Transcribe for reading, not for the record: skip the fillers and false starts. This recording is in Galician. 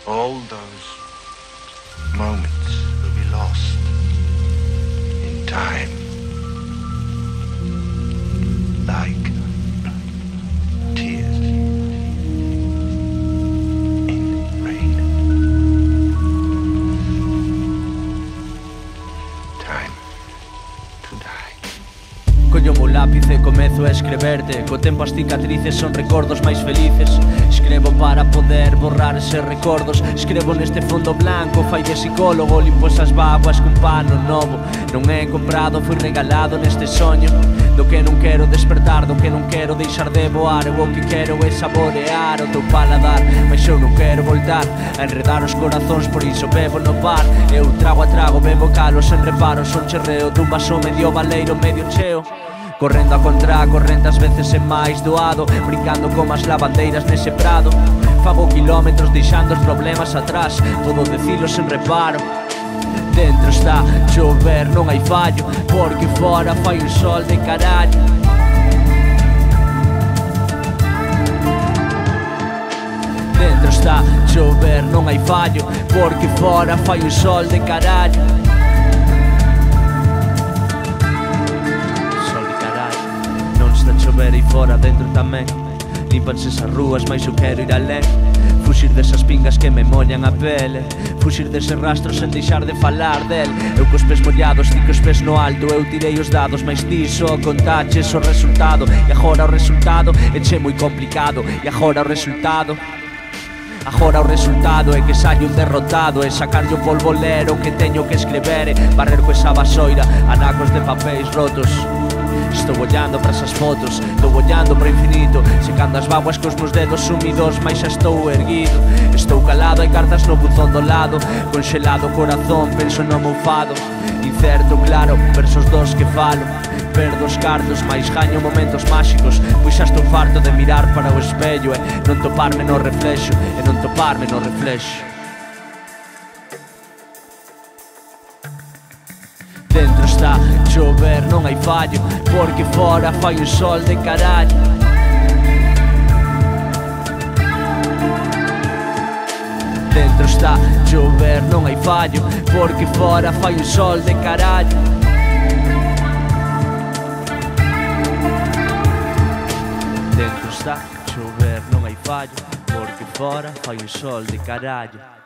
All those moments will be lost in time, like tears in rain. Time to die. Collo o lápiz e comezo a escreverte. Co tempo as cicatrices son recordos máis felices. Escrevo para poder borrar eses recordos. Escrevo neste fondo blanco, fai de psicólogo. Limpo esas vaguas cun pano novo. Non é comprado, foi regalado neste soño. Do que non quero despertar, do que non quero deixar de voar. Eu o que quero é saborear o teu paladar, mas eu non quero voltar a enredar os corazóns, por iso bebo no bar. Eu trago a trago, bebo calo sen reparo. Son cherreo dun vaso medio baleiro, medio cheo. Correndo a contracorrente, ás veces é máis doado. Brincando como as lavandeiras nese prado. Fago kilómetros deixando os problemas atrás. Todo decilo sen reparo. Dentro está chover, non hai fallo, porque fora fai un sol de carallo. Dentro está chover, non hai fallo, porque fora fai un sol de carallo. Sol de carallo. Non está a chover aí fora, dentro tamén. Límpanse esas rúas, mas eu quero ir alén. Fuxir desas pingas que me mollan a pele. Fuxir deses rastros sen deixar de falar del. Eu cos pés mollados, ti cos pés no alto. Eu tirei os dados, mais diso contaches o resultado. E agora o resultado é che moi complicado. E agora o resultado agora o resultado é que saio un derrotado. E sacarlle o polvolero que teño que escrever. E barrer co esa vasoira, anacos de papéis rotos. Estou ollando para esas fotos, estou ollando para o infinito. Secando as vaguas cos meus dedos sumidos, mas xa estou erguido. Estou calado, hai cartas no buzón do lado. Conxelado o corazón, penso no meu fado. Incerto, claro, versos dos que falo. Perdo os cartos, mais gaño momentos máxicos. Pois xa estou farto de mirar para o espello e non toparme no reflexo, e non toparme no reflexo. Dentro está chover, non hai fallo, porque fora fai un sol de carallo. Dentro está chover, non hai fallo, porque fora fai un sol de carallo. Dentro está chover, non hai fallo, porque fora fai un sol de carallo.